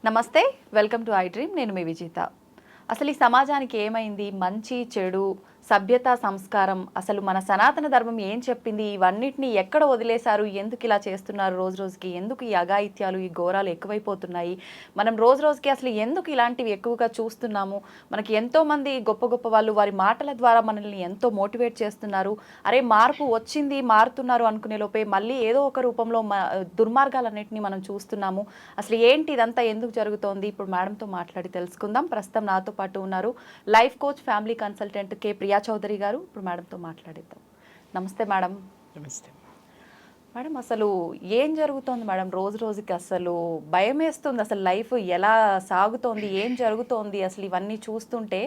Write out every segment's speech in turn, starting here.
నమస్తే, welcome to I dream. నేను మీ విజిత. అసలు ఈ సమాజానికి ఏమైంది? మంచి చెడు, సభ్యత, సంస్కారం, అసలు మన సనాతన ధర్మం ఏం చెప్పింది? ఇవన్నిటిని ఎక్కడ వదిలేశారు? ఎందుకు ఇలా చేస్తున్నారు? రోజు రోజుకి ఎందుకు ఈ అఘాయిత్యాలు, ఈ ఘోరాలు ఎక్కువైపోతున్నాయి? మనం రోజు రోజుకి అసలు ఎందుకు ఇలాంటివి ఎక్కువగా చూస్తున్నాము? మనకి ఎంతోమంది గొప్ప గొప్ప వాళ్ళు వారి మాటల ద్వారా మనల్ని ఎంతో మోటివేట్ చేస్తున్నారు. అరే మార్పు వచ్చింది, మారుతున్నారు అనుకునే లోపే మళ్ళీ ఏదో ఒక రూపంలో దుర్మార్గాలన్నింటినీ మనం చూస్తున్నాము. అసలు ఏంటి ఇదంతా ఎందుకు జరుగుతోంది? ఇప్పుడు మేడంతో మాట్లాడి తెలుసుకుందాం. ప్రస్తుతం నాతో పాటు ఉన్నారు లైఫ్ కోచ్, ఫ్యామిలీ కన్సల్టెంట్ కే ప్రియా చౌదరి గారు. ఇప్పుడు మేడంతో మాట్లాడిద్దాం. నమస్తే మేడం. నమస్తే మేడం. అసలు ఏం జరుగుతోంది మేడం? రోజు రోజుకి అసలు భయం వేస్తుంది. అసలు లైఫ్ ఎలా సాగుతోంది, ఏం జరుగుతోంది, అసలు ఇవన్నీ చూస్తుంటే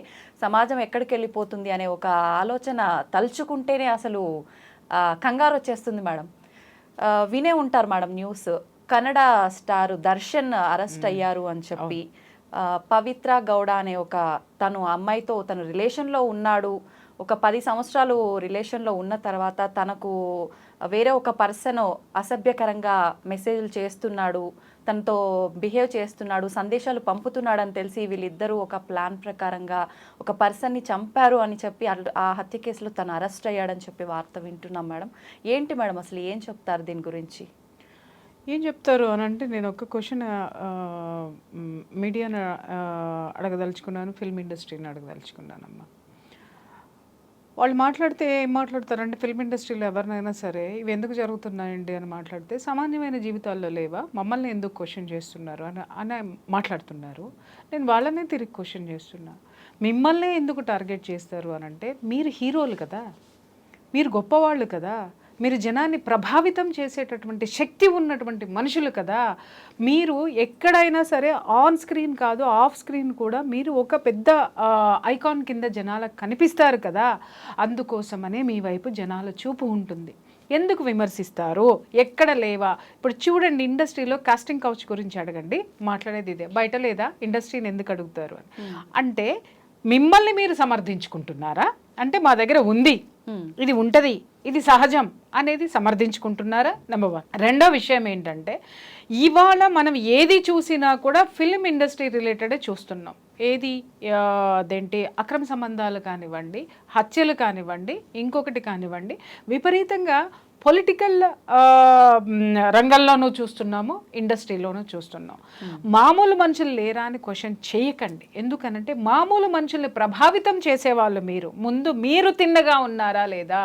సమాజం ఎక్కడికి వెళ్ళిపోతుంది అనే ఒక ఆలోచన తలుచుకుంటేనే అసలు కంగారు వచ్చేస్తుంది మేడం. వినే ఉంటారు madam news, Kannada star Darshan arrest అయ్యారు అని చెప్పి. పవిత్ర గౌడ అనే ఒక తను అమ్మాయితో తను రిలేషన్లో ఉన్నాడు. ఒక 10 సంవత్సరాలు రిలేషన్లో ఉన్న తర్వాత తనకు వేరే ఒక పర్సన్ అసభ్యకరంగా మెసేజ్లు చేస్తున్నాడు, తనతో బిహేవ్ చేస్తున్నాడు, సందేశాలు పంపుతున్నాడు అని తెలిసి వీళ్ళిద్దరూ ఒక ప్లాన్ ప్రకారంగా ఒక పర్సన్ని చంపారు అని చెప్పి ఆ హత్య కేసులో తను అరెస్ట్ అయ్యాడని చెప్పి వార్త వింటున్నాం మేడం. ఏంటి మేడం అసలు ఏం చెప్తారు దీని గురించి? ఏం చెప్తారు అని అంటే, నేను ఒక క్వశ్చన్ మీడియాను అడగదలుచుకున్నాను, ఫిల్మ్ ఇండస్ట్రీని అడగదలుచుకున్నానమ్మా. వాళ్ళు మాట్లాడితే ఏం మాట్లాడతారంటే, ఫిల్మ్ ఇండస్ట్రీలో ఎవరినైనా సరే ఇవి ఎందుకు జరుగుతున్నాయండి అని మాట్లాడితే, సామాన్యమైన జీవితాల్లో లేవా, మమ్మల్ని ఎందుకు క్వశ్చన్ చేస్తున్నారు అని మాట్లాడుతున్నారు. నేను వాళ్ళనే తిరిగి క్వశ్చన్ చేస్తున్నా, మిమ్మల్నే ఎందుకు టార్గెట్ చేస్తారు అని అంటే, మీరు హీరోలు కదా, మీరు గొప్పవాళ్ళు కదా, మీరు జనాన్ని ప్రభావితం చేసేటటువంటి శక్తి ఉన్నటువంటి మనుషులు కదా, మీరు ఎక్కడైనా సరే ఆన్ స్క్రీన్ కాదు ఆఫ్ స్క్రీన్ కూడా మీరు ఒక పెద్ద ఐకాన్ కింద జనాలకు కనిపిస్తారు కదా, అందుకోసమనే మీ వైపు జనాల చూపు ఉంటుంది. ఎందుకు విమర్శిస్తారు? ఎక్కడ లేవా? ఇప్పుడు చూడండి, ఇండస్ట్రీలో కాస్టింగ్ కౌచ్ గురించి అడగండి, మాట్లాడేది ఇదే. బయట లేదా? ఇండస్ట్రీని ఎందుకు అడుగుతారు అని అంటే, మిమ్మల్ని మీరు సమర్థించుకుంటున్నారా అంటే, మా దగ్గర ఉంది, ఇది ఉంటుంది, ఇది సహజం అనేది సమర్థించుకుంటున్నారా? నెంబర్ 1. రెండో విషయం ఏంటంటే, ఇవాళ మనం ఏది చూసినా కూడా ఫిల్మ్ ఇండస్ట్రీ రిలేటెడే చూస్తున్నాం. ఏది అదేంటి, అక్రమ సంబంధాలు కానివ్వండి, హత్యలు కానివ్వండి, ఇంకొకటి కానివ్వండి, విపరీతంగా పొలిటికల్ రంగంలోనూ చూస్తున్నాము, ఇండస్ట్రీలోనూ చూస్తున్నాం. మామూలు మనుషులు లేరా అని క్వశ్చన్ చేయకండి. ఎందుకనంటే, మామూలు మనుషుల్ని ప్రభావితం చేసేవాళ్ళు మీరు. ముందు మీరు తిన్నగా ఉన్నారా లేదా,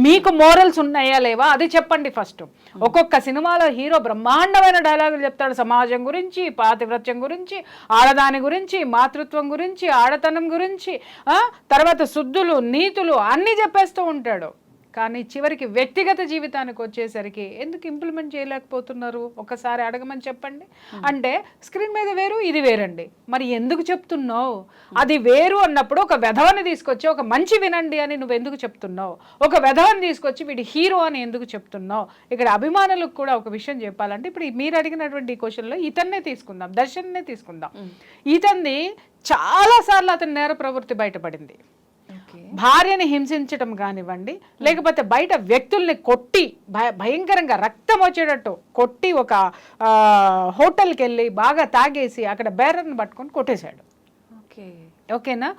మీకు మోరల్స్ ఉన్నాయా లేవా, అది చెప్పండి ఫస్ట్. ఒక్కొక్క సినిమాలో హీరో బ్రహ్మాండమైన డైలాగులు చెప్తాడు, సమాజం గురించి, పాతివ్రత్యం గురించి, ఆడదాని గురించి, మాతృత్వం గురించి, ఆడతనం గురించి, తర్వాత శుద్ధులు, నీతులు అన్నీ చెప్పేస్తూ ఉంటాడు. కానీ చివరికి వ్యక్తిగత జీవితానికి వచ్చేసరికి ఎందుకు ఇంప్లిమెంట్ చేయలేకపోతున్నారు? ఒకసారి అడగమని చెప్పండి. అంటే స్క్రీన్ మీద వేరు, ఇది వేరండి, మరి ఎందుకు చెప్తున్నావు? అది వేరు అన్నప్పుడు ఒక వెధవని తీసుకొచ్చి ఒక మంచి వినండి అని నువ్వు ఎందుకు చెప్తున్నావు? ఒక వెధవని తీసుకొచ్చి వీడి హీరో అని ఎందుకు చెప్తున్నావు? ఇక్కడ అభిమానులకు కూడా ఒక విషయం చెప్పాలంటే, ఇప్పుడు మీరు అడిగినటువంటి ఈ క్వశ్చన్లో ఇతన్నే తీసుకుందాం, దర్శన్నే తీసుకుందాం. ఇతన్ని చాలాసార్లు అతని నేర ప్రవృత్తి బయటపడింది. భార్యని హింసించడం కానివ్వండి, లేకపోతే బయట వ్యక్తుల్ని కొట్టి భయంకరంగా రక్తం వచ్చేటట్టు కొట్టి, ఒక హోటల్కి వెళ్ళి బాగా తాగేసి అక్కడ బేరర్ని పట్టుకొని కొట్టేశాడు. ఓకేనా?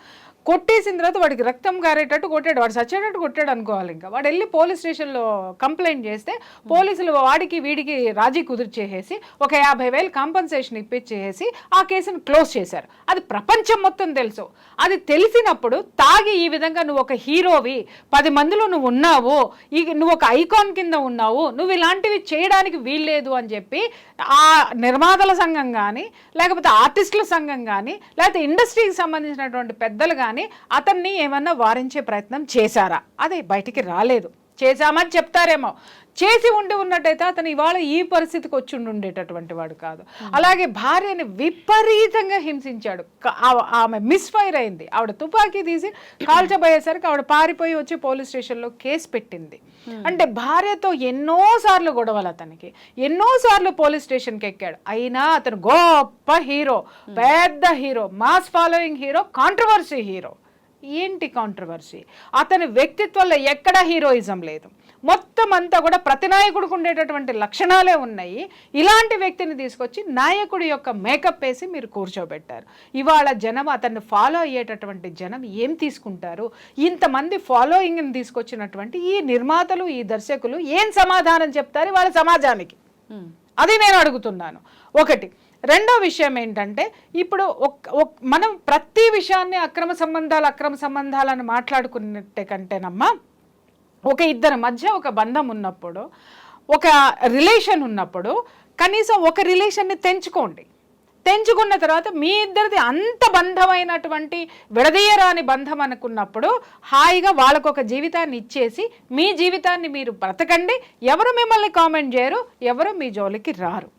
కొట్టేసిన తర్వాత వాడికి రక్తం కారేటట్టు కొట్టాడు, వాడు చచ్చేటట్టు కొట్టాడు అనుకోవాలి. ఇంకా వాడు వెళ్ళి పోలీస్ స్టేషన్లో కంప్లైంట్ చేస్తే పోలీసులు వాడికి వీడికి రాజీ కుదిర్చేసి ఒక 50,000 కాంపన్సేషన్ ఇప్పించేసి ఆ కేసును క్లోజ్ చేశారు. అది ప్రపంచం మొత్తం తెలుసు. అది తెలిసినప్పుడు తాగి ఈ విధంగా నువ్వు ఒక హీరోవి, 10 మందిలో నువ్వు ఉన్నావు, నువ్వు ఒక ఐకాన్ కింద ఉన్నావు, నువ్వు ఇలాంటివి చేయడానికి వీల్లేదు అని చెప్పి ఆ నిర్మాతల సంఘం కానీ, లేకపోతే ఆర్టిస్టుల సంఘం కానీ, లేకపోతే ఇండస్ట్రీకి సంబంధించినటువంటి పెద్దలు కానీ అతన్ని ఏమన్నా వారించే ప్రయత్నం చేశారా? అదే బయటికి రాలేదు. చేశామని చెప్తారేమో, చేసి ఉన్నట్టయితే అతను ఇవాళ ఈ పరిస్థితికి వచ్చి ఉండేటటువంటి వాడు కాదు. అలాగే భార్యని విపరీతంగా హింసించాడు. ఆమె మిస్ఫైర్ అయింది, ఆవిడ తుపాకీ తీసి కాల్చబోయేసరికి ఆవిడ పారిపోయి వచ్చి పోలీస్ స్టేషన్లో కేసు పెట్టింది. అంటే భార్యతో ఎన్నోసార్లు గొడవలు, అతనికి ఎన్నోసార్లు పోలీస్ స్టేషన్కి ఎక్కాడు. అయినా అతను గొప్ప హీరో, పెద్ద hero, mass following hero, controversy hero. ఏంటి కాంట్రవర్సీ? అతని వ్యక్తిత్వంలో ఎక్కడా హీరోయిజం లేదు. మొత్తం అంతా కూడా ప్రతి నాయకుడికి ఉండేటటువంటి లక్షణాలే ఉన్నాయి. ఇలాంటి వ్యక్తిని తీసుకొచ్చి నాయకుడి యొక్క మేకప్ వేసి మీరు కూర్చోబెట్టారు. ఇవాళ జనం అతన్ని ఫాలో అయ్యేటటువంటి జనం ఏం తీసుకుంటారు? ఇంతమంది ఫాలోయింగ్ని తీసుకొచ్చినటువంటి ఈ నిర్మాతలు, ఈ దర్శకులు ఏం సమాధానం చెప్తారు వాళ్ళ సమాజానికి? అది నేను అడుగుతున్నాను. ఒకటి. రెండో విషయం ఏంటంటే, ఇప్పుడు మనం ప్రతి విషయాన్ని అక్రమ సంబంధాలను మాట్లాడుకున్నట్టే కంటేనమ్మా, ఒక ఇద్దరి మధ్య ఒక బంధం ఉన్నప్పుడు, ఒక రిలేషన్ ఉన్నప్పుడు కనీసం ఒక రిలేషన్ని తెంచుకున్న తర్వాత మీ ఇద్దరిది అంత బంధమైనటువంటి విడదీయరాని బంధం అనుకున్నప్పుడు హాయిగా వాళ్ళకు ఒక జీవితాన్ని ఇచ్చేసి మీ జీవితాన్ని మీరు బ్రతకండి. ఎవరు మిమ్మల్ని కామెంట్ చేయరు, ఎవరు మీ జోలికి రారు.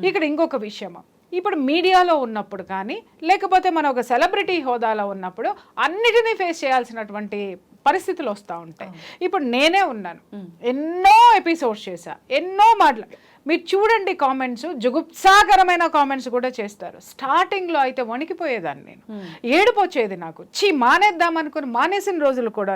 ఇక్కడ ఇంకొక విషయము, ఇప్పుడు మీడియాలో ఉన్నప్పుడు కానీ లేకపోతే మన ఒక సెలబ్రిటీ హోదాలో ఉన్నప్పుడు అన్నిటినీ ఫేస్ చేయాల్సినటువంటి పరిస్థితులు వస్తూ ఉంటాయి. ఇప్పుడు నేనే ఉన్నాను, ఎన్నో ఎపిసోడ్స్ చేశా, ఎన్నో మీరు చూడండి కామెంట్స్, జుగుప్సాకరమైన కామెంట్స్ కూడా చేస్తారు. స్టార్టింగ్లో అయితే వణికిపోయేదాన్ని నేను, ఏడుపు వచ్చేది నాకు, మానేద్దాం అనుకుని మానేసిన రోజులు కూడా.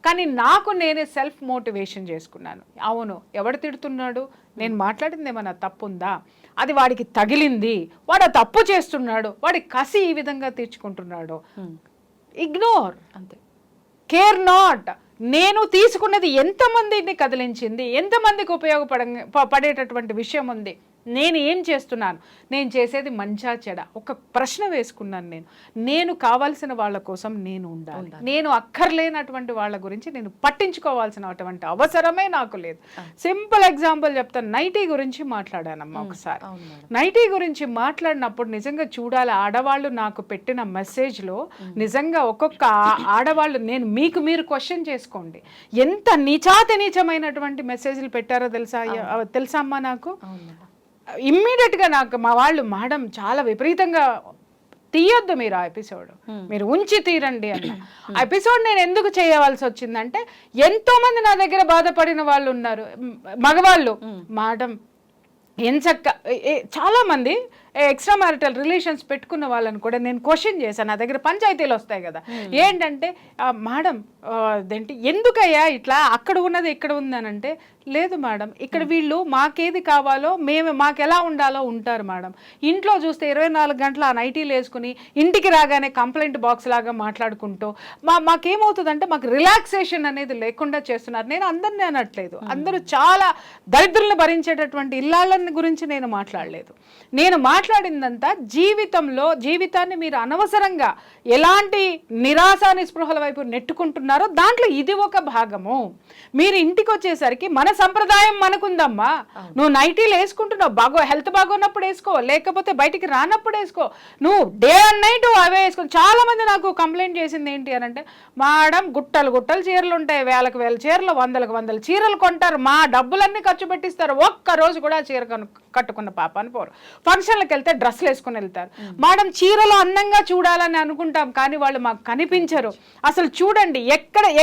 కానీ నాకు నేనే సెల్ఫ్ మోటివేషన్ చేసుకున్నాను. అవును, ఎవడు తిడుతున్నాడు, నేను మాట్లాడింది ఏమన్నా తప్పుందా, అది వాడికి తగిలింది, వాడు ఆ తప్పు చేస్తున్నాడు, వాడి కసి ఈ విధంగా తీర్చుకుంటున్నాడు, ఇగ్నోర్, అంతే. Care not. నేను తీసుకున్నది ఎంతమందిని కదిలించింది, ఎంతమందికి పడేటటువంటి విషయం ఉంది, నేను ఏం చేస్తున్నాను, నేను చేసేది మంచా చెడ, ఒక ప్రశ్న వేసుకున్నాను. నేను కావాల్సిన వాళ్ళ కోసం నేను ఉండాలి, నేను అక్కర్లేనటువంటి వాళ్ళ గురించి నేను పట్టించుకోవాల్సినటువంటి అవసరమే నాకు లేదు. సింపుల్ ఎగ్జాంపుల్ చెప్తాను, నైటీ గురించి మాట్లాడానమ్మా ఒకసారి. నైటీ గురించి మాట్లాడినప్పుడు నిజంగా చూడాలి, ఆడవాళ్ళు నాకు పెట్టిన మెసేజ్లో నిజంగా ఒక్కొక్క ఆడవాళ్ళు, నేను మీరు క్వశ్చన్ చేసుకోండి, ఎంత నీచమైనటువంటి మెసేజ్లు పెట్టారో తెలుసా అమ్మా నాకు. ఇమ్మీడియట్గా నాకు మా వాళ్ళు, మేడం చాలా విపరీతంగా తీయొద్దు మీరు ఆ ఎపిసోడ్, మీరు ఉంచి తీరండి అన్న. ఆ ఎపిసోడ్ నేను ఎందుకు చేయవలసి వచ్చిందంటే, ఎంతో మంది నా దగ్గర బాధపడిన వాళ్ళు ఉన్నారు, మగవాళ్ళు. మేడం ఎంచక్క, చాలా మంది ఎక్స్ట్రా మ్యారిటల్ రిలేషన్స్ పెట్టుకున్న వాళ్ళని కూడా నేను క్వశ్చన్ చేశాను. నా దగ్గర పంచాయతీలు వస్తాయి కదా, ఏంటంటే మేడం అదేంటి ఎందుకయ్యా ఇట్లా, అక్కడ ఉన్నది ఇక్కడ ఉందనంటే, లేదు మేడం ఇక్కడ వీళ్ళు మాకేది కావాలో మాకు ఎలా ఉండాలో ఉంటారు మేడం. ఇంట్లో చూస్తే 24 గంటలు ఆ నైటీలు వేసుకుని ఇంటికి రాగానే కంప్లైంట్ బాక్స్ లాగా మాట్లాడుకుంటూ మాకేమవుతుందంటే మాకు రిలాక్సేషన్ అనేది లేకుండా చేస్తున్నారు. నేను అందరినీ అనట్లేదు, అందరూ చాలా దరిద్రులను భరించేటటువంటి ఇల్లాళ్ళని గురించి నేను మాట్లాడలేదు. నేను మాట్లాడిందంతా జీవితాన్ని మీరు అనవసరంగా ఎలాంటి నిరాశ నిస్పృహల వైపు నెట్టుకుంటున్నారో దాంట్లో ఇది ఒక భాగము. మీరు ఇంటికి వచ్చేసరికి మన సంప్రదాయం మనకుందమ్మా, నువ్వు నైటీలు వేసుకుంటున్నావు, హెల్త్ బాగోన్నప్పుడు వేసుకో, లేకపోతే బయటికి రానప్పుడు వేసుకో, నువ్వు డే అండ్ నైట్ అవే వేసుకో. చాలా మంది నాకు కంప్లైంట్ చేసింది ఏంటి అని అంటే, మేడం గుట్టలు చీరలు ఉంటాయి, వేలకు వేల చీరలు, వందల చీరలు కొంటారు, మా డబ్బులన్నీ ఖర్చు పెట్టిస్తారు, ఒక్క రోజు కూడా చీర కట్టుకున్న పాపాన్ని పోరు, ఫంక్షన్లకు వెళ్తే డ్రెస్సులు వేసుకుని వెళ్తారు. మేడం చీరలో అందంగా చూడాలని అనుకుంటాం, కానీ వాళ్ళు మాకు కనిపించరు. అసలు చూడండి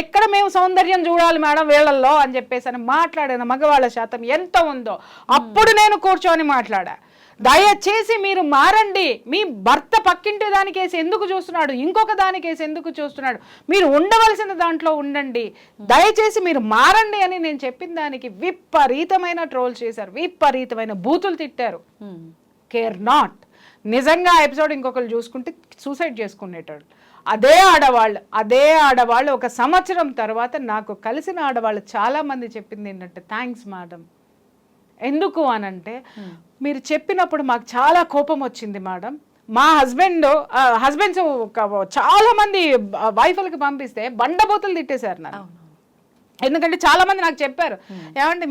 ఎక్కడ మేము సౌందర్యం చూడాలి మేడం వీళ్ళల్లో అని చెప్పేసి అని మాట్లాడిన మగవాళ్ళ శాతం ఎంత ఉందో అప్పుడు నేను కూర్చొని మాట్లాడా. దయచేసి మీరు మారండి, మీ భర్త పక్కింటి దానికేసి ఎందుకు చూస్తున్నాడు, ఇంకొక దానికేసి ఎందుకు చూస్తున్నాడు, మీరు ఉండవలసిన దాంట్లో ఉండండి, దయచేసి మీరు మారండి అని నేను చెప్పిన దానికి విపరీతమైన ట్రోల్ చేశారు, విపరీతమైన బూతులు తిట్టారు. Care not. నిజంగా ఎపిసోడ్ ఇంకొకరు చూసుకుంటే సూసైడ్ చేసుకునేటాడు. అదే ఆడవాళ్ళు 1 సంవత్సరం తర్వాత నాకు కలిసిన ఆడవాళ్ళు చాలా మంది చెప్పింది ఏంటంటే, థ్యాంక్స్ మేడం. ఎందుకు అనంటే, మీరు చెప్పినప్పుడు మాకు చాలా కోపం వచ్చింది మేడం, మా హస్బెండ్స్ చాలా మంది వైఫ్లకి పంపిస్తే బండబోతులు తిట్టేశారు నన్ను. ఎందుకంటే చాలా మంది నాకు చెప్పారు, ఏమంటే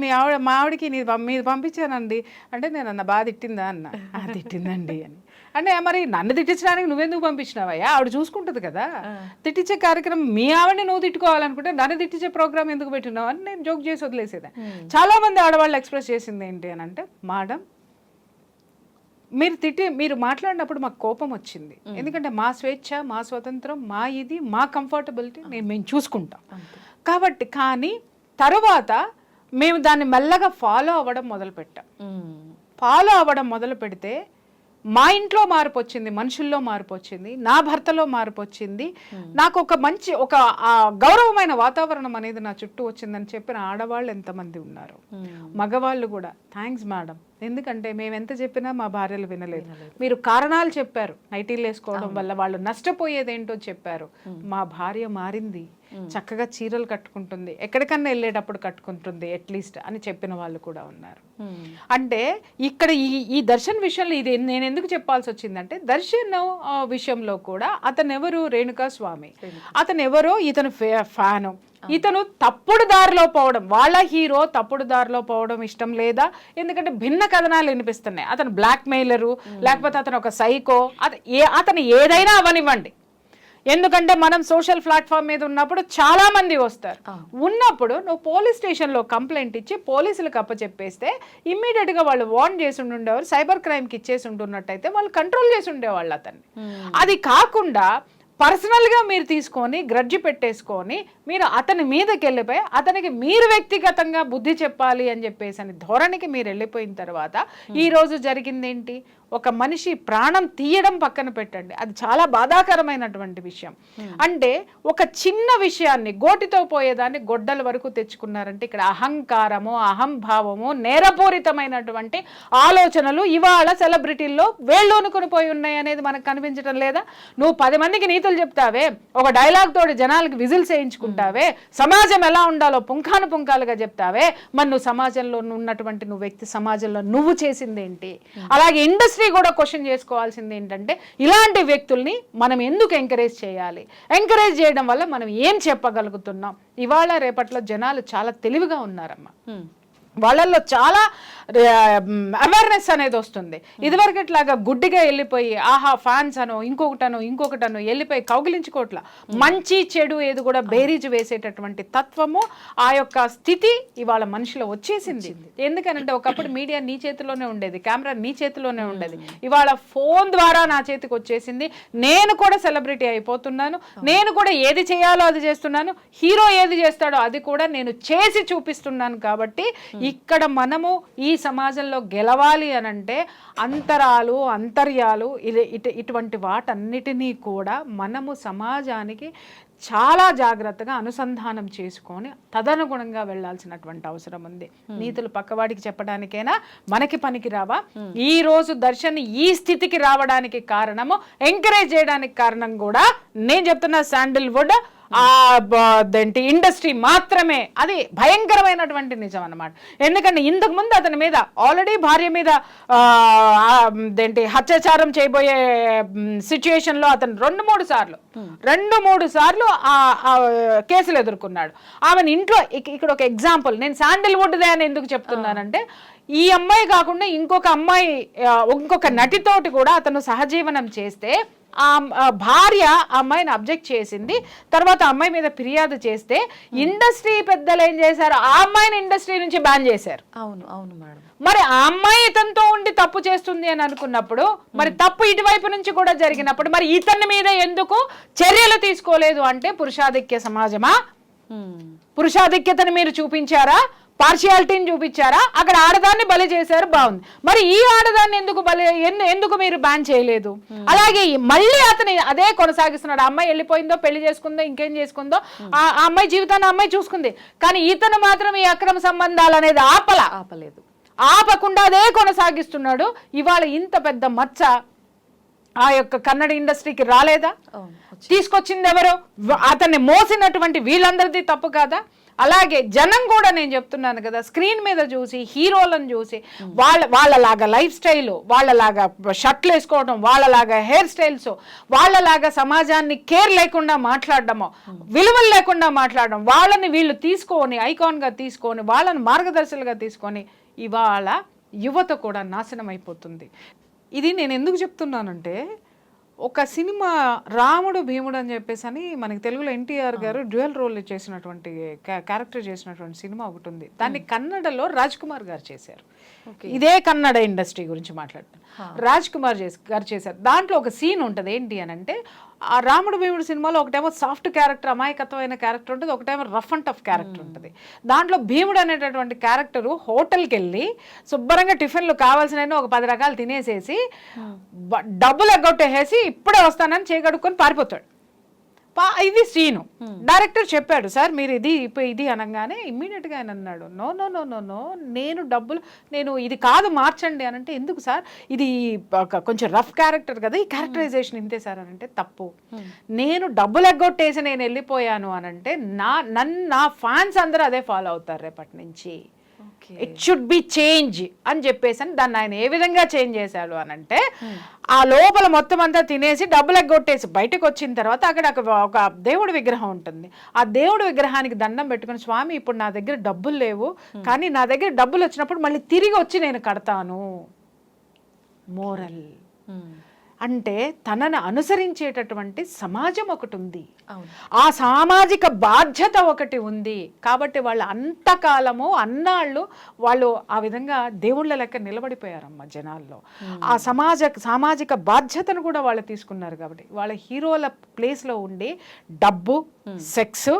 మా ఆవిడకి మీరు పంపించానండి అంటే, నేను అన్న బాగా తిట్టిందా అన్న, తిట్టిందండి అని అంటే, మరి నన్ను తిట్టించడానికి నువ్వెందుకు పంపించినావయ్యా, ఆవిడ చూసుకుంటుంది కదా, తిట్టించే కార్యక్రమం మీ ఆవిడని నువ్వు తిట్టుకోవాలనుకుంటే నన్ను తిట్టించే ప్రోగ్రామ్ ఎందుకు పెట్టినావు అని నేను జోక్ చేసి వదిలేసేదా. చాలా మంది ఆడవాళ్ళు ఎక్స్ప్రెస్ చేసింది ఏంటి అని అంటే, మేడం మీరు మాట్లాడినప్పుడు మాకు కోపం వచ్చింది, ఎందుకంటే మా స్వేచ్ఛ, మా స్వతంత్రం, మా కంఫర్టబిలిటీ మేము చూసుకుంటాం కాబట్టి. కానీ తర్వాత మేము దాన్ని మెల్లగా ఫాలో అవ్వడం మొదలు పెడితే మా ఇంట్లో మార్పు వచ్చింది, మనుషుల్లో మార్పు వచ్చింది, నా భర్తలో మార్పు వచ్చింది, నాకు ఒక మంచి ఒక గౌరవమైన వాతావరణం అనేది నా చుట్టూ వచ్చిందని చెప్పిన ఆడవాళ్ళు ఎంతమంది ఉన్నారు. మగవాళ్ళు కూడా థ్యాంక్స్ మేడం, ఎందుకంటే మేము ఎంత చెప్పినా మా భార్యలు వినలేదు. మీరు కారణాలు చెప్పారు, నైటీలు వేసుకోవడం వల్ల వాళ్ళు నష్టపోయేది ఏంటో చెప్పారు. మా భార్య మారింది, చక్కగా చీరలు కట్టుకుంటుంది, ఎక్కడికన్నా వెళ్ళేటప్పుడు కట్టుకుంటుంది అట్లీస్ట్ అని చెప్పిన వాళ్ళు కూడా ఉన్నారు. అంటే ఇక్కడ ఈ దర్శన్ విషయంలో ఇది నేను ఎందుకు చెప్పాల్సి వచ్చిందంటే, దర్శన్ విషయంలో కూడా అతను ఎవరు, రేణుకా స్వామి, అతను ఎవరో ఇతను ఫ్యాను, ఇతను తప్పుడు దారిలో పోవడం, వాళ్ళ హీరో తప్పుడు దారిలో పోవడం ఇష్టం లేదా, ఎందుకంటే భిన్న కథనాలు వినిపిస్తున్నాయి. అతను బ్లాక్ మెయిలరు, లేకపోతే అతను ఒక సైకో, అతను ఏదైనా అవనివ్వండి. ఎందుకంటే మనం సోషల్ ప్లాట్ఫామ్ మీద ఉన్నప్పుడు చాలా మంది వస్తారు. ఉన్నప్పుడు నువ్వు పోలీస్ స్టేషన్లో కంప్లైంట్ ఇచ్చి పోలీసులకు అప్పచెప్పేస్తే ఇమ్మీడియట్గా వాళ్ళు వార్న్ చేసి ఉండేవారు, సైబర్ క్రైమ్కి ఇచ్చేసి ఉంటున్నట్టయితే వాళ్ళు కంట్రోల్ చేసి ఉండేవాళ్ళు అతన్ని. అది కాకుండా పర్సనల్గా మీరు తీసుకొని గ్రడ్జి పెట్టేసుకొని మీరు అతని మీదకి వెళ్ళిపోయి అతనికి మీరు వ్యక్తిగతంగా బుద్ధి చెప్పాలి అని చెప్పేసి అని ధోరణికి మీరు వెళ్ళిపోయిన తర్వాత ఈరోజు జరిగింది ఏంటి, ఒక మనిషి ప్రాణం తీయడం పక్కన పెట్టండి, అది చాలా బాధాకరమైనటువంటి విషయం. అంటే ఒక చిన్న విషయాన్ని గోటితో పోయేదాన్ని గొడ్డల వరకు తెచ్చుకున్నారంటే ఇక్కడ అహంకారము, అహంభావము, నేరపూరితమైనటువంటి ఆలోచనలు ఇవాళ సెలబ్రిటీల్లో వేళ్ళోనుకుని పోయి ఉన్నాయి అనేది మనకు కనిపించడం లేదా? నువ్వు 10 మందికి నీతులు చెప్తావే, ఒక డైలాగ్ తోటి జనాలకి విజిల్స్ వేయించుకుంటావే, సమాజం ఎలా ఉండాలో పుంఖాను పుంఖాలుగా చెప్తావే, మరి నువ్వు సమాజంలో ఉన్నటువంటి నువ్వు వ్యక్తి సమాజంలో నువ్వు చేసింది ఏంటి? అలాగే ఇండస్ట్రీ కూడా క్వశ్చన్ చేసుకోవాల్సింది ఏంటంటే, ఇలాంటి వ్యక్తుల్ని మనం ఎందుకు ఎంకరేజ్ చేయాలి? ఎంకరేజ్ చేయడం వల్ల మనం ఏం చెప్పగలుగుతున్నాం? ఇవాళ రేపట్లో జనాలు చాలా తెలివిగా ఉన్నారమ్మా, వాళ్ళల్లో చాలా అవేర్నెస్ అనేది వస్తుంది. ఇదివరకు ఇట్లాగా గుడ్డిగా వెళ్ళిపోయి ఆహా ఫ్యాన్స్ అనో ఇంకొకటనో వెళ్ళిపోయి కౌగిలించుకోవట్ల, మంచి చెడు ఏది కూడా బేరీజు వేసేటటువంటి తత్వము ఆ యొక్క స్థితి ఇవాళ మనిషిలో వచ్చేసింది. ఎందుకనంటే ఒకప్పుడు మీడియా నీ చేతిలోనే ఉండేది, కెమెరా నీ చేతిలోనే ఉండేది, ఇవాళ ఫోన్ ద్వారా నా చేతికి వచ్చేసింది. నేను కూడా సెలబ్రిటీ అయిపోతున్నాను, నేను కూడా ఏది చేయాలో అది చేస్తున్నాను, హీరో ఏది చేస్తాడో అది కూడా నేను చేసి చూపిస్తున్నాను. కాబట్టి ఇక్కడ మనము ఈ సమాజంలో గెలవాలి అనంటే అంతరాలు, అంతర్యాలు, ఇటువంటి వాటన్నిటినీ కూడా మనము సమాజానికి చాలా జాగ్రత్తగా అనుసంధానం చేసుకొని తదనుగుణంగా వెళ్లాల్సినటువంటి అవసరం ఉంది. నీతులు పక్కవాడికి చెప్పడానికైనా మనకి పనికి రావా? ఈ రోజు దర్శన్ ఈ స్థితికి రావడానికి కారణము, ఎంకరేజ్ చేయడానికి కారణం కూడా నేను చెప్తున్నా శాండిల్వుడ్ ఏంటి ఇండస్ట్రీ మాత్రమే. అది భయంకరమైనటువంటి నిజం అన్నమాట. ఎందుకంటే ఇంతకు ముందు అతని మీద ఆల్రెడీ భార్య మీద ఏంటి అత్యాచారం చేయబోయే సిచ్యుయేషన్ లో అతను 2-3 సార్లు కేసులు ఎదుర్కొన్నాడు. ఆమెను ఇంట్లో ఇక్కడ ఒక ఎగ్జాంపుల్ నేను శాండిల్వుడ్ దే అని ఎందుకు చెప్తున్నానంటే, ఈ అమ్మాయి కాకుండా ఇంకొక నటితోటి కూడా అతను సహజీవనం చేస్తే ఆ భార్య అమ్మాయిని అబ్జెక్ట్ చేసింది. తర్వాత అమ్మాయి మీద ఫిర్యాదు చేస్తే ఇండస్ట్రీ పెద్దలు ఏం చేశారు, ఆ అమ్మాయిని ఇండస్ట్రీ నుంచి బ్యాన్ చేశారు. అవును మేడం. మరి ఆ అమ్మాయి ఇతనితో ఉండి తప్పు చేస్తుంది అని అనుకున్నప్పుడు, మరి తప్పు ఇటువైపు నుంచి కూడా జరిగినప్పుడు మరి ఇతని మీద ఎందుకు చర్యలు తీసుకోలేదు? అంటే పురుషాధిక్య సమాజమా? పురుషాధిక్యతను మీరు చూపించారా? పార్షియాలిటీని చూపించారా? అక్కడ ఆడదాన్ని బలి చేశారు, బాగుంది. మరి ఈ ఆడదాన్ని ఎందుకు మీరు బ్యాన్ చేయలేదు? అలాగే మళ్ళీ అతని అదే కొనసాగిస్తున్నాడు. ఆ అమ్మాయి వెళ్ళిపోయిందో, పెళ్లి చేసుకుందో, ఇంకేం చేసుకుందో, ఆ అమ్మాయి జీవితాన్ని అమ్మాయి చూసుకుంది. కానీ ఇతను మాత్రం ఈ అక్రమ సంబంధాలు అనేది ఆపలేదు, ఆపకుండా అదే కొనసాగిస్తున్నాడు. ఇవాళ ఇంత పెద్ద మచ్చ ఆ యొక్క కన్నడ ఇండస్ట్రీకి రాలేదా? తీసుకొచ్చింది ఎవరు? అతన్ని మోసినటువంటి వీళ్ళందరిది తప్పు కాదా? అలాగే జనం కూడా నేను చెప్తున్నాను కదా, స్క్రీన్ మీద చూసి హీరోలను చూసి వాళ్ళలాగా లైఫ్ స్టైల్, వాళ్ళలాగా షర్ట్లు వేసుకోవడం, వాళ్ళలాగా హెయిర్ స్టైల్స్, వాళ్ళలాగా సమాజాన్ని కేర్ లేకుండా మాట్లాడడము, విలువలు లేకుండా మాట్లాడడం, వాళ్ళని వీళ్ళు తీసుకొని ఐకాన్గా తీసుకొని వాళ్ళని మార్గదర్శులుగా తీసుకొని ఇవాళ యువత కూడా నాశనం అయిపోతుంది. ఇది నేను ఎందుకు చెప్తున్నానంటే, ఒక సినిమా రాముడు భీముడు అని చెప్పేసి అని మనకి తెలుగులో ఎన్టీఆర్ గారు డ్యూయల్ రోల్ చేసినటువంటి క్యారెక్టర్ చేసినటువంటి సినిమా ఒకటి ఉంది. దాన్ని కన్నడలో రాజ్ కుమార్ గారు చేశారు. ఇదే కన్నడ ఇండస్ట్రీ గురించి మాట్లాడుతాను. రాజ్ కుమార్ గారు చేశారు. దాంట్లో ఒక సీన్ ఉంటుంది. ఏంటి అని అంటే, ఆ రాముడు భీముడు సినిమాలో ఒకటేమో సాఫ్ట్ క్యారెక్టర్, అమాయకత్వమైన క్యారెక్టర్ ఉంటుంది, ఒకటేమో రఫ్ అండ్ టఫ్ క్యారెక్టర్ ఉంటుంది. దాంట్లో భీముడు అనేటటువంటి క్యారెక్టరు హోటల్కి వెళ్ళి శుభ్రంగా టిఫిన్లు కావాల్సిన ఒక 10 రకాలు తినేసేసి డబ్బులు ఎగ్గొట్టేసి ఇప్పుడే వస్తానని చేయగడుక్కొని పారిపోతాడు. ఇది సీను. డైరెక్టర్ చెప్పాడు, సార్ మీరు ఇది అనగానే ఇమ్మీడియట్గా ఆయన అన్నాడు, no no no no no నేను ఇది కాదు మార్చండి అని అంటే, ఎందుకు సార్ ఇది కొంచెం రఫ్ క్యారెక్టర్ కదా, ఈ క్యారెక్టరైజేషన్ ఇంతే సార్ అని అంటే, తప్పు. నేను డబ్బులు ఎగ్గొట్టేసి నేను వెళ్ళిపోయాను అని అంటే నా ఫ్యాన్స్ అందరూ అదే ఫాలో అవుతారు రేపటి నుంచి. ఇట్ షుడ్ బి చేంజ్ అని చెప్పేసి దాన్ని ఆయన ఏ విధంగా చేంజ్ చేశాడు అని అంటే, ఆ లోపల మొత్తం అంతా తినేసి డబ్బులు ఎగ్గొట్టేసి బయటకు వచ్చిన తర్వాత అక్కడ ఒక దేవుడి విగ్రహం ఉంటుంది. ఆ దేవుడి విగ్రహానికి దండం పెట్టుకుని, స్వామి ఇప్పుడు నా దగ్గర డబ్బులు లేవు, కానీ నా దగ్గర డబ్బులు వచ్చినప్పుడు మళ్ళీ తిరిగి వచ్చి నేను కడతాను. మోరల్ అంటే తనను అనుసరించేటటువంటి సమాజం ఒకటి ఉంది, ఆ సామాజిక బాధ్యత ఒకటి ఉంది. కాబట్టి వాళ్ళు అంతకాలము అన్నాళ్ళు వాళ్ళు ఆ విధంగా దేవుళ్ళ లెక్క నిలబడిపోయారమ్మ జనాల్లో. ఆ సామాజిక బాధ్యతను కూడా వాళ్ళు తీసుకున్నారు. కాబట్టి వాళ్ళ హీరోల ప్లేస్లో ఉండి డబ్బు, సెక్స్,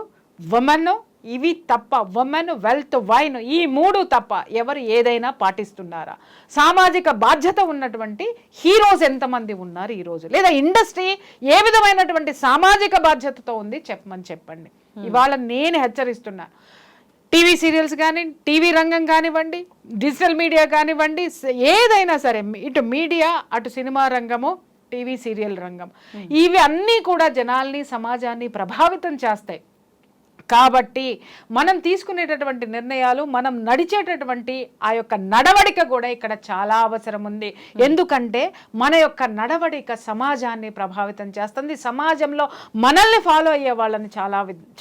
ఉమెన్, ఇవి తప్ప, ఉమెన్, వెల్త్, వైన్, ఈ 3 తప్ప ఎవరు ఏదైనా పాటిస్తున్నారా? సామాజిక బాధ్యత ఉన్నటువంటి హీరోస్ ఎంతమంది ఉన్నారు ఈరోజు? లేదా ఇండస్ట్రీ ఏ విధమైనటువంటి సామాజిక బాధ్యతతో ఉంది చెప్పండి. ఇవాళ నేను హెచ్చరిస్తున్నా, టీవీ సీరియల్స్ కానీ, టీవీ రంగం కానివ్వండి, డిజిటల్ మీడియా కానివ్వండి, ఏదైనా సరే, ఇటు మీడియా, అటు సినిమా రంగము, టీవీ సీరియల్ రంగం, ఇవి అన్నీ కూడా జనాల్ని, సమాజాన్ని ప్రభావితం చేస్తాయి. కాబట్టి మనం తీసుకునేటటువంటి నిర్ణయాలు, మనం నడిచేటటువంటి ఆ యొక్క నడవడిక కూడా ఇక్కడ చాలా అవసరం ఉంది. ఎందుకంటే మన యొక్క నడవడిక సమాజాన్ని ప్రభావితం చేస్తుంది, సమాజంలో మనల్ని ఫాలో అయ్యే వాళ్ళని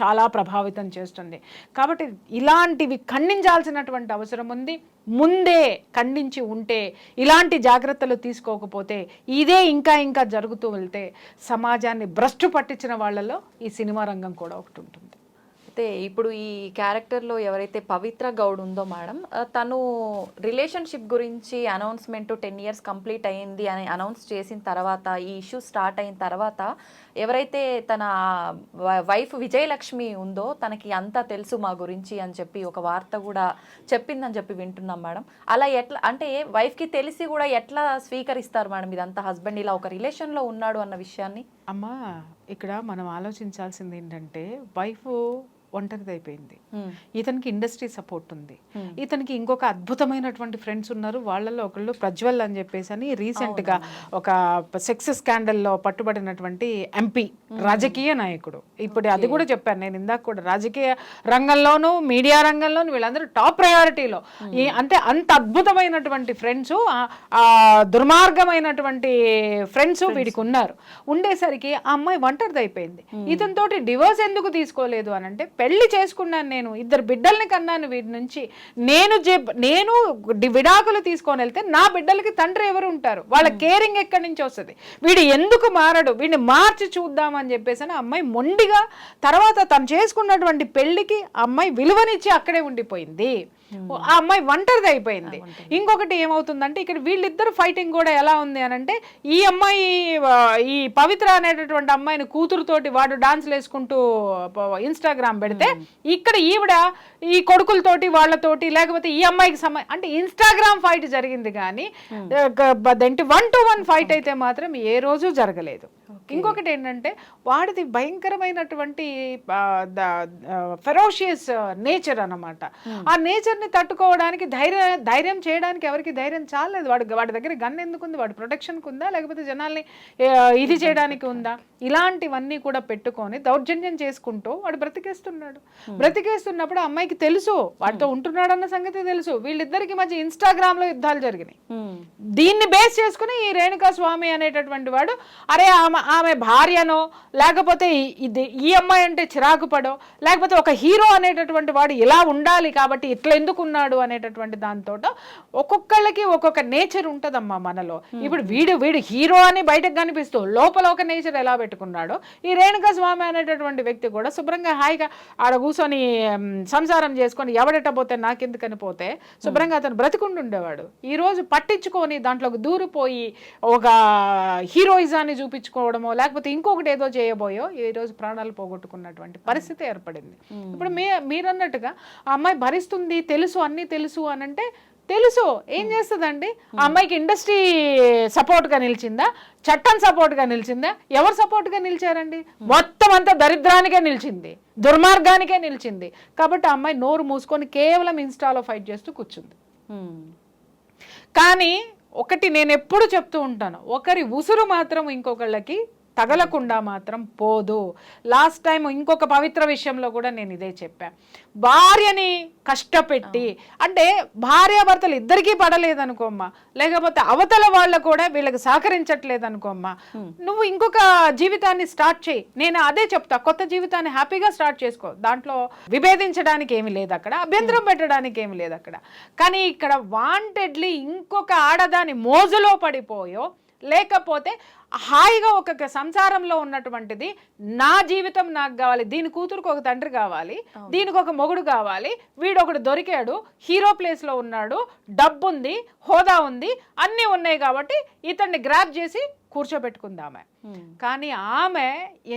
చాలా ప్రభావితం చేస్తుంది. కాబట్టి ఇలాంటివి ఖండించాల్సినటువంటి అవసరం ఉంది. ముందే ఖండించి ఉంటే, ఇలాంటి జాగ్రత్తలు తీసుకోకపోతే, ఇదే ఇంకా జరుగుతూ వెళ్తే సమాజాన్ని భ్రష్టు పట్టించిన వాళ్ళలో ఈ సినిమా రంగం కూడా ఒకటి ఉంటుంది. అయితే ఇప్పుడు ఈ క్యారెక్టర్లో ఎవరైతే పవిత్ర గౌడ్ ఉందో మేడం, తను రిలేషన్షిప్ గురించి అనౌన్స్మెంట్ 10 years కంప్లీట్ అయ్యింది అని అనౌన్స్ చేసిన తర్వాత, ఈ ఇష్యూ స్టార్ట్ అయిన తర్వాత, ఎవరైతే తన వైఫ్ విజయలక్ష్మి ఉందో తనకి అంతా తెలుసు మా గురించి అని చెప్పి ఒక వార్త కూడా చెప్పిందని చెప్పి వింటున్నాం మేడం. అలా ఎట్లా అంటే వైఫ్కి తెలిసి కూడా ఎట్లా స్వీకరిస్తారు మేడం ఇదంతా? హస్బెండ్ ఇలా ఒక రిలేషన్లో ఉన్నాడు అన్న విషయాన్ని. అమ్మా, ఇక్కడ మనం ఆలోచించాల్సింది ఏంటంటే, వైఫ్ ఒంటరిది అయిపోయింది, ఇతనికి ఇండస్ట్రీ సపోర్ట్ ఉంది, ఇతనికి ఇంకొక అద్భుతమైనటువంటి ఫ్రెండ్స్ ఉన్నారు. వాళ్ళల్లో ఒకళ్ళు ప్రజ్వల్ అని చెప్పేసి అని రీసెంట్గా ఒక సెక్స్ స్కాండల్లో పట్టుబడినటువంటి ఎంపీ, రాజకీయ నాయకుడు. ఇప్పుడు అది కూడా చెప్పాను నేను ఇందాక కూడా, రాజకీయ రంగంలోనూ మీడియా రంగంలోనూ వీళ్ళందరూ టాప్ ప్రయారిటీలో. అంటే అంత అద్భుతమైనటువంటి ఫ్రెండ్స్, దుర్మార్గమైనటువంటి ఫ్రెండ్స్ వీడికి ఉన్నారు. ఉండేసరికి ఆ అమ్మాయి ఒంటరిది అయిపోయింది. ఇతనితోటి డివోర్స్ ఎందుకు తీసుకోలేదు అని అంటే, పెళ్లి చేసుకున్నాను, నేను 2 బిడ్డల్ని కన్నాను వీడి నుంచి, నేను విడాకులు తీసుకొని వెళ్తే నా బిడ్డలకి తండ్రి ఎవరు ఉంటారు? వాళ్ళ కేరింగ్ ఎక్కడి నుంచి వస్తుంది? వీడు ఎందుకు మారడు? వీడిని మార్చి చూద్దామని చెప్పేసి అమ్మాయి మొండిగా, తర్వాత తను చేసుకున్నటువంటి పెళ్లికి అమ్మాయి విలువనిచ్చి అక్కడే ఉండిపోయింది. ఆ అమ్మాయి ఒంటరిది అయిపోయింది. ఇంకొకటి ఏమవుతుందంటే, ఇక్కడ వీళ్ళిద్దరు ఫైటింగ్ కూడా ఎలా ఉంది అని అంటే, ఈ అమ్మాయి ఈ పవిత్ర అనేటటువంటి అమ్మాయిని కూతురుతోటి వాడు డాన్స్లు వేసుకుంటూ ఇన్స్టాగ్రామ్ పెడితే, ఇక్కడ ఈవిడ ఈ కొడుకులతోటి వాళ్ళతోటి, లేకపోతే ఈ అమ్మాయికి అంటే ఇన్స్టాగ్రామ్ ఫైట్ జరిగింది కానీ 1-to-1 ఫైట్ అయితే మాత్రం ఏ రోజు జరగలేదు. ఇంకొకటి ఏంటంటే, వాడిది భయంకరమైనటువంటి ఫెరోషియస్ నేచర్ అన్నమాట. ఆ నేచర్ని తట్టుకోవడానికి ధైర్యం చేయడానికి ఎవరికి ధైర్యం చాలేదు. వాడి దగ్గర గన్ ఎందుకుంది? వాడి ప్రొటెక్షన్కి ఉందా, లేకపోతే జనాల్ని ఇది చేయడానికి ఉందా? ఇలాంటివన్నీ కూడా పెట్టుకొని దౌర్జన్యం చేసుకుంటూ వాడు బ్రతికేస్తున్నాడు. బ్రతికేస్తున్నప్పుడు అమ్మాయికి తెలుసు వాడితో ఉంటున్నాడన్న సంగతి తెలుసు. వీళ్ళిద్దరికి మధ్య ఇన్స్టాగ్రామ్లో యుద్ధాలు జరిగినాయి. దీన్ని బేస్ చేసుకుని ఈ రేణుకా స్వామి అనేటటువంటి వాడు, అరే ఆమె భార్యనో, లేకపోతే ఈ అమ్మాయి అంటే చిరాకు పడో, లేకపోతే ఒక హీరో అనేటటువంటి వాడు ఇలా ఉండాలి కాబట్టి ఇట్లా ఎందుకు ఉన్నాడు అనేటటువంటి దాంతో ఒక్కొక్కళ్ళకి ఒక్కొక్క నేచర్ ఉంటుందమ్మా మనలో. ఇప్పుడు వీడు హీరో అని బయటకు కనిపిస్తూ లోపల ఒక నేచర్ ఎలా కూర్చోబెట్టుకున్నాడో ఈ రేణుకా స్వామి అనేటటువంటి వ్యక్తి కూడా శుభ్రంగా హాయిగా ఆడ కూర్చొని సంసారం చేసుకొని ఎవడెట్టబోతే నాకెందుకని పోతే శుభ్రంగా అతను బ్రతికుండి ఉండేవాడు. ఈరోజు పట్టించుకొని దాంట్లోకి దూరిపోయి ఒక హీరోయిజాన్ని చూపించుకోవడమో లేకపోతే ఇంకొకటి ఏదో చేయబోయో ఈరోజు ప్రాణాలు పోగొట్టుకున్నటువంటి పరిస్థితి ఏర్పడింది. ఇప్పుడు మీరన్నట్టుగా ఆ అమ్మాయి భరిస్తుంది, తెలుసు అన్నీ తెలుసు అని అంటే తెలుసు ఏం చేస్తుందండి? ఆ అమ్మాయికి ఇండస్ట్రీ సపోర్ట్గా నిలిచిందా, చట్టం సపోర్ట్గా నిలిచిందా? ఎవరు సపోర్ట్గా నిలిచారండి? మొత్తం అంతా దరిద్రానికే నిలిచింది, దుర్మార్గానికే నిలిచింది. కాబట్టి ఆ అమ్మాయి నోరు మూసుకొని కేవలం ఇన్స్టాలో ఫైట్ చేస్తూ కూర్చుంది. కానీ ఒకటి నేను ఎప్పుడు చెప్తూ ఉంటాను, ఒకరి ఉసురు మాత్రం ఇంకొకళ్ళకి తగలకుండా మాత్రం పోదు. లాస్ట్ టైం ఇంకొక పవిత్ర విషయంలో కూడా నేను ఇదే చెప్పాను. భార్యని కష్టపెట్టి అంటే భార్యాభర్తలు ఇద్దరికీ పడలేదనుకోమ్మా, లేకపోతే అవతల వాళ్ళ కూడా వీళ్ళకి సహకరించట్లేదనుకోమ్మా, నువ్వు ఇంకొక జీవితాన్ని స్టార్ట్ చేయి. నేను అదే చెప్తా, కొత్త జీవితాన్ని హ్యాపీగా స్టార్ట్ చేసుకో. దాంట్లో విభేదించడానికి ఏమి లేదు, అక్కడ అభ్యంతరం పెట్టడానికి ఏమి లేదు అక్కడ. కానీ ఇక్కడ వాంటెడ్లీ ఇంకొక ఆడదాని మోజులో పడిపోయో లేకపోతే హాయిగా ఒక సంసారంలో ఉన్నటువంటిది నా జీవితం నాకు కావాలి, దీని కూతురుకు ఒక తండ్రి కావాలి, దీనికి ఒక మొగుడు కావాలి, వీడు ఒకడు దొరికాడు, హీరో ప్లేస్లో ఉన్నాడు, డబ్బు ఉంది, హోదా ఉంది, అన్నీ ఉన్నాయి కాబట్టి ఇతన్ని గ్రాప్ చేసి కూర్చోబెట్టుకుందామె. కానీ ఆమె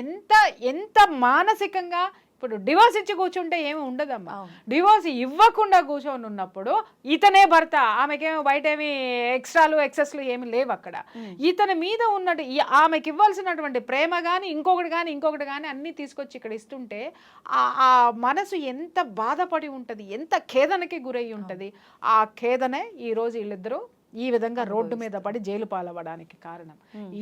ఎంత ఎంత మానసికంగా ఇప్పుడు డివోర్స్ ఇచ్చి కూర్చుంటే ఏమి ఉండదమ్మా. డివోర్స్ ఇవ్వకుండా కూర్చొని ఉన్నప్పుడు ఇతనే భర్త, ఆమెకేమో బయట ఏమి ఎక్స్ట్రాలు ఎక్సెస్లు ఏమి లేవు అక్కడ. ఇతని మీద ఉన్నట్టు ఆమెకి ఇవ్వాల్సినటువంటి ప్రేమ కానీ ఇంకొకటి కానీ అన్నీ తీసుకొచ్చి ఇక్కడ ఇస్తుంటే ఆ మనసు ఎంత బాధపడి ఉంటుంది, ఎంత ఖేదనకి గురై ఉంటుంది. ఆ ఖేదనే ఈరోజు వీళ్ళిద్దరూ ఈ విధంగా రోడ్డు మీద పడి జైలు పాలవడానికి కారణం.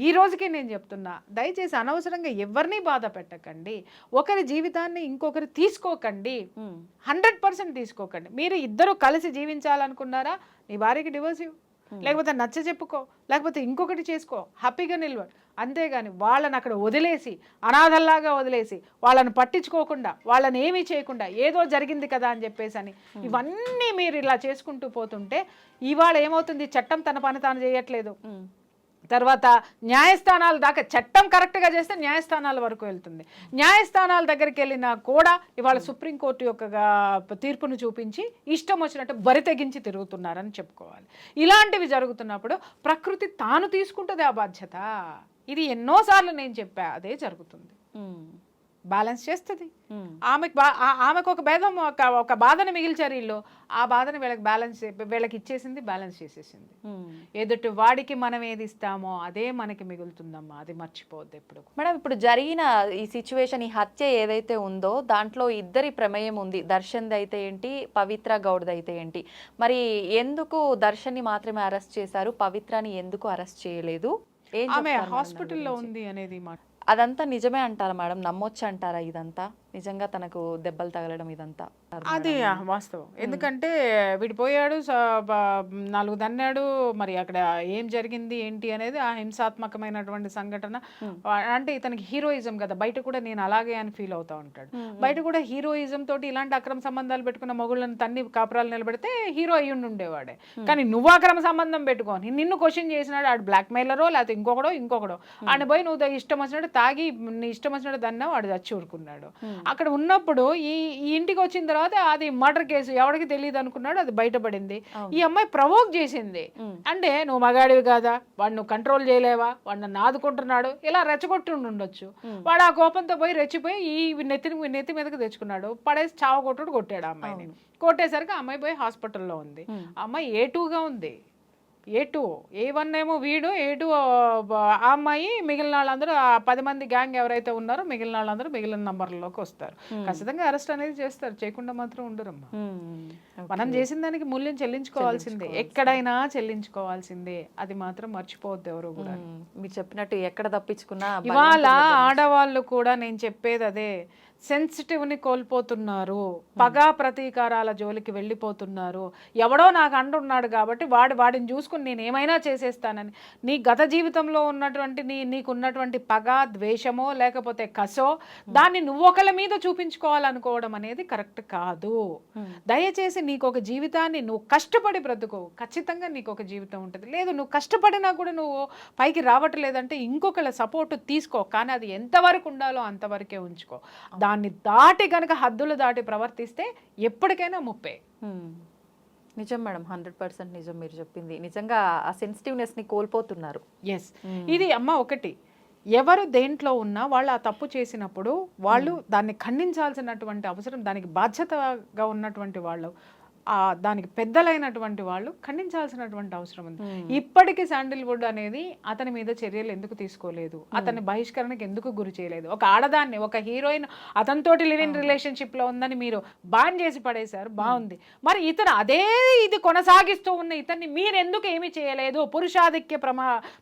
ఈ రోజుకి నేను చెప్తున్నా, దయచేసి అనవసరంగా ఎవరిని బాధ పెట్టకండి, ఒకరి జీవితాన్ని ఇంకొకరు తీసుకోకండి, 100% తీసుకోకండి. మీరు ఇద్దరు కలిసి జీవించాలనుకున్నారా, నీ భార్యకి డివోర్స్ ఇవ్వు, లేకపోతే నచ్చ చెప్పుకో, లేకపోతే ఇంకొకటి చేసుకో, హ్యాపీగా నిల్వ. అంతేగాని వాళ్ళని అక్కడ వదిలేసి అనాథల్లాగా వదిలేసి వాళ్ళని పట్టించుకోకుండా వాళ్ళని ఏమీ చేయకుండా ఏదో జరిగింది కదా అని చెప్పేసి అని ఇవన్నీ మీరు ఇలా చేసుకుంటూ పోతుంటే ఇవాళ ఏమవుతుంది? చట్టం తన పని తాను చేయట్లేదు. తర్వాత న్యాయస్థానాల దాకా చట్టం కరెక్ట్గా చేస్తే న్యాయస్థానాల వరకు వెళ్తుంది. న్యాయస్థానాల దగ్గరికి వెళ్ళినా కూడా ఇవాళ సుప్రీంకోర్టు యొక్క తీర్పును చూపించి ఇష్టం వచ్చినట్టు బరి తెగించి తిరుగుతున్నారని చెప్పుకోవాలి. ఇలాంటివి జరుగుతున్నప్పుడు ప్రకృతి తాను తీసుకుంటుంది ఆ బాధ్యత. ఇది ఎన్నోసార్లు నేను చెప్పా, అదే జరుగుతుంది. బ్యాలెన్స్ చేస్తుంది. ఆమెకు ఒక భేదం, ఒక బాధను మిగిల్చారు వీళ్ళు, ఆ బాధను వీళ్ళకి ఇచ్చేసింది, బ్యాలెన్స్ చేసేసింది. ఎదుటి వాడికి మనం ఏది ఇస్తామో అదే మనకి మిగులుతుందమ్మా, అది మర్చిపోవద్దు ఎప్పుడు. మేడం, ఇప్పుడు జరిగిన ఈ సిచ్యువేషన్, ఈ హత్య ఏదైతే ఉందో దాంట్లో ఇద్దరి ప్రమేయం ఉంది. దర్శన్ది అయితే ఏంటి, పవిత్ర గౌడ్ది అయితే ఏంటి? మరి ఎందుకు దర్శన్ని మాత్రమే అరెస్ట్ చేశారు, పవిత్రని ఎందుకు అరెస్ట్ చేయలేదు? ఆమె హాస్పిటల్లో ఉంది అనేది మాట అదంతా నిజమే అంటారా మేడం? నమ్మొచ్చు అంటారా ఇదంతా? నిజంగా తనకు దెబ్బలు తగలడం ఇదంతా అది వాస్తవం. ఎందుకంటే విడిపోయాడు, 4 దన్నాడు, మరి అక్కడ ఏం జరిగింది ఏంటి అనేది ఆ హింసాత్మకమైనటువంటి సంఘటన. అంటే ఇతనికి హీరోయిజం కదా, బయట కూడా నేను అలాగే అని ఫీల్ అవుతా ఉంటాడు. బయట కూడా హీరోయిజం తోటి ఇలాంటి అక్రమ సంబంధాలు పెట్టుకున్న మొగుళ్ళని తన్ని కాపురాలు నిలబెడితే హీరో అయ్యుండి ఉండేవాడే. కానీ నువ్వు అక్రమ సంబంధం పెట్టుకొని నిన్ను క్వశ్చన్ చేసినాడు ఆడు బ్లాక్ మెయిలరో లేకపోతే ఇంకొకడో ఆయన పోయి నువ్వు ఇష్టం వచ్చినట్టు తాగి నీ ఇష్టం వచ్చినట్టు దన్నా వాడు చచ్చి ఊరుకున్నాడు. అక్కడ ఉన్నప్పుడు ఈ ఇంటికి వచ్చిన తర్వాత అది మర్డర్ కేసు ఎవరికి తెలియదు అనుకున్నాడు, అది బయటపడింది. ఈ అమ్మాయి ప్రవోక్ చేసింది. అంటే నువ్వు మగాడివి కాదా, వాడు నువ్వు కంట్రోల్ చేయలేవా, వాడు నన్ను ఆదుకుంటున్నాడు, ఇలా రెచ్చగొట్టుండి ఉండొచ్చు. వాడు ఆ కోపంతో పోయి రెచ్చిపోయి ఈ నెత్తి మీదకి తెచ్చుకున్నాడు, పడేసి చావగొట్టుడు కొట్టాడు ఆ అమ్మాయిని. కొట్టేసరికి ఆ అమ్మాయి పోయి హాస్పిటల్లో ఉంది. ఆ అమ్మాయి A2గా ఉంది. A2 A1 ఏమో వీడు, A2 ఆ అమ్మాయి, మిగిలిన వాళ్ళందరూ 10 మంది గ్యాంగ్ ఎవరైతే ఉన్నారో మిగిలిన వాళ్ళందరూ మిగిలిన నంబర్లలోకి వస్తారు. ఖచ్చితంగా అరెస్ట్ అనేది చేస్తారు, చేయకుండా మాత్రం ఉండరమ్మా. మనం చేసిన దానికి మూల్యం చెల్లించుకోవాల్సిందే, ఎక్కడైనా చెల్లించుకోవాల్సిందే, అది మాత్రం మర్చిపోవద్దు ఎవరు కూడా. మీరు చెప్పినట్టు ఎక్కడ తప్పించుకున్నా ఇవాళ ఆడవాళ్ళు కూడా నేను చెప్పేది అదే, సెన్సిటివ్ని కోల్పోతున్నారు, పగా ప్రతీకారాల జోలికి వెళ్ళిపోతున్నారు. ఎవడో నాకు అంటున్నాడు కాబట్టి వాడిని చూసుకుని నేను ఏమైనా చేసేస్తానని. నీ గత జీవితంలో ఉన్నటువంటి నీకున్నటువంటి పగ, ద్వేషమో లేకపోతే కసో దాన్ని నువ్వు ఒకళ్ళ మీద చూపించుకోవాలనుకోవడం అనేది కరెక్ట్ కాదు. దయచేసి నీకు ఒక జీవితాన్ని నువ్వు కష్టపడి బ్రతుకు, ఖచ్చితంగా నీకు ఒక జీవితం ఉంటుంది. లేదు నువ్వు కష్టపడినా కూడా నువ్వు పైకి రావట్లేదంటే ఇంకొకళ్ళ సపోర్ట్ తీసుకో, కానీ అది ఎంతవరకు ఉండాలో అంతవరకే ఉంచుకో. దాన్ని దాటి కనుక హద్దులు దాటి ప్రవర్తిస్తే ఎప్పటికైనా ముప్పే. నిజం మేడం, 100% నిజం మీరు చెప్పింది. నిజంగా ఆ సెన్సిటివ్నెస్ని కోల్పోతున్నారు. ఎస్, ఇది అమ్మ ఒకటి, ఎవరు దేంట్లో ఉన్నా వాళ్ళు ఆ తప్పు చేసినప్పుడు వాళ్ళు దాన్ని ఖండించాల్సినటువంటి అవసరం, దానికి బాధ్యతగా ఉన్నటువంటి వాళ్ళు, దానికి పెద్దలైనటువంటి వాళ్ళు ఖండించాల్సినటువంటి అవసరం ఉంది. ఇప్పటికీ శాండిల్వుడ్ అనేది అతని మీద చర్యలు ఎందుకు తీసుకోలేదు, అతని బహిష్కరణకు ఎందుకు గురి చేయలేదు? ఒక ఆడదాన్ని, ఒక హీరోయిన్ అతనితోటి లివ్ ఇన్ రిలేషన్షిప్ లో ఉందని మీరు బాన్ చేసి పడేశారు, బాగుంది. మరి ఇతను అదే ఇది కొనసాగిస్తూ ఉన్న ఇతన్ని మీరు ఎందుకు ఏమీ చేయలేదు? పురుషాధిక్య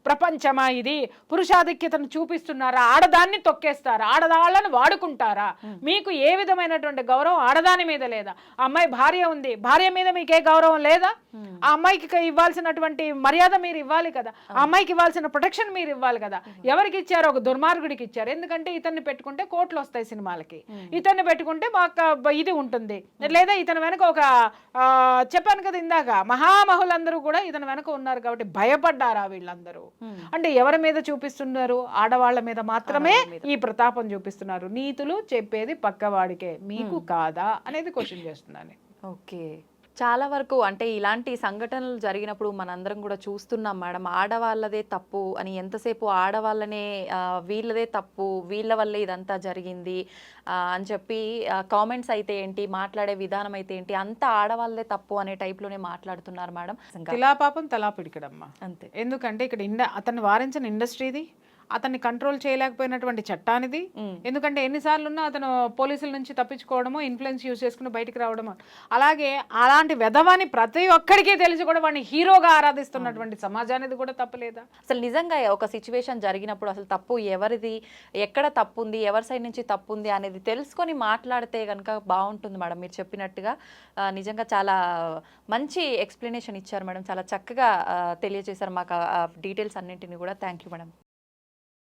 ప్రపంచమా ఇది? పురుషాధిక్యతను చూపిస్తున్నారా? ఆడదాన్ని తొక్కేస్తారా? ఆడదాళ్ళను వాడుకుంటారా? మీకు ఏ విధమైనటువంటి గౌరవం ఆడదాని మీద లేదా? అమ్మాయి భార్య ఉంది, భార్య మీద మీకే గౌరవం లేదా? ఆ అమ్మాయికి ఇవ్వాల్సినటువంటి మర్యాద మీరు ఇవ్వాలి కదా, ఆ అమ్మాయికి ఇవ్వాల్సిన ప్రొటెక్షన్ మీరు ఇవ్వాలి కదా. ఎవరికి ఇచ్చారు? ఒక దుర్మార్గుడికి ఇచ్చారు. ఎందుకంటే ఇతన్ని పెట్టుకుంటే కోట్లు వస్తాయి సినిమాలకి, ఇతన్ని పెట్టుకుంటే మాకు ఇది ఉంటుంది, లేదా ఇతని వెనక ఒక చెప్పాను కదా ఇందాక, మహామహులందరూ కూడా ఇతని వెనక ఉన్నారు కాబట్టి భయపడ్డారా వీళ్ళందరూ? అంటే ఎవరి మీద చూపిస్తున్నారు? ఆడవాళ్ళ మీద మాత్రమే ఈ ప్రతాపం చూపిస్తున్నారు. నీతులు చెప్పేది పక్కవాడికే, మీకు కాదా అనేది క్వశ్చన్ చేస్తున్నాను. ఓకే, చాలా వరకు అంటే ఇలాంటి సంఘటనలు జరిగినప్పుడు మనందరం కూడా చూస్తున్నాం మేడం, ఆడవాళ్ళదే తప్పు అని. ఎంతసేపు ఆడవాళ్ళనే వీళ్ళదే తప్పు, వీళ్ళ వల్లే ఇదంతా జరిగింది అని చెప్పి కామెంట్స్ అయితే ఏంటి, మాట్లాడే విధానం అయితే ఏంటి, అంతా ఆడవాళ్ళదే తప్పు అనే టైప్లోనే మాట్లాడుతున్నారు మేడం. తిలా పాపం తలా పిడికడమ్మా అంతే. ఎందుకంటే ఇక్కడ అతన్ని వారించిన ఇండస్ట్రీది, అతన్ని కంట్రోల్ చేయలేకపోయినటువంటి చట్టానిది. ఎందుకంటే ఎన్నిసార్లు ఉన్నా అతను పోలీసుల నుంచి తప్పించుకోవడమో, ఇన్ఫ్లుయెన్స్ యూజ్ చేసుకుని బయటికి రావడమో. అలాగే అలాంటి వెధవాన్ని ప్రతి ఒక్కడికి తెలిసి కూడా వాడిని హీరోగా ఆరాధిస్తున్నటువంటి సమాజానికి కూడా తప్పలేదా? అసలు నిజంగా ఒక సిచ్యువేషన్ జరిగినప్పుడు అసలు తప్పు ఎవరిది, ఎక్కడ తప్పు ఉంది, ఎవరి సైడ్ నుంచి తప్పు ఉంది అనేది తెలుసుకొని మాట్లాడితే కనుక బాగుంటుంది మేడం. మీరు చెప్పినట్టుగా నిజంగా చాలా మంచి ఎక్స్ప్లెనేషన్ ఇచ్చారు మేడం, చాలా చక్కగా తెలియజేశారు మాకు డీటెయిల్స్ అన్నింటినీ కూడా. Thank you madam.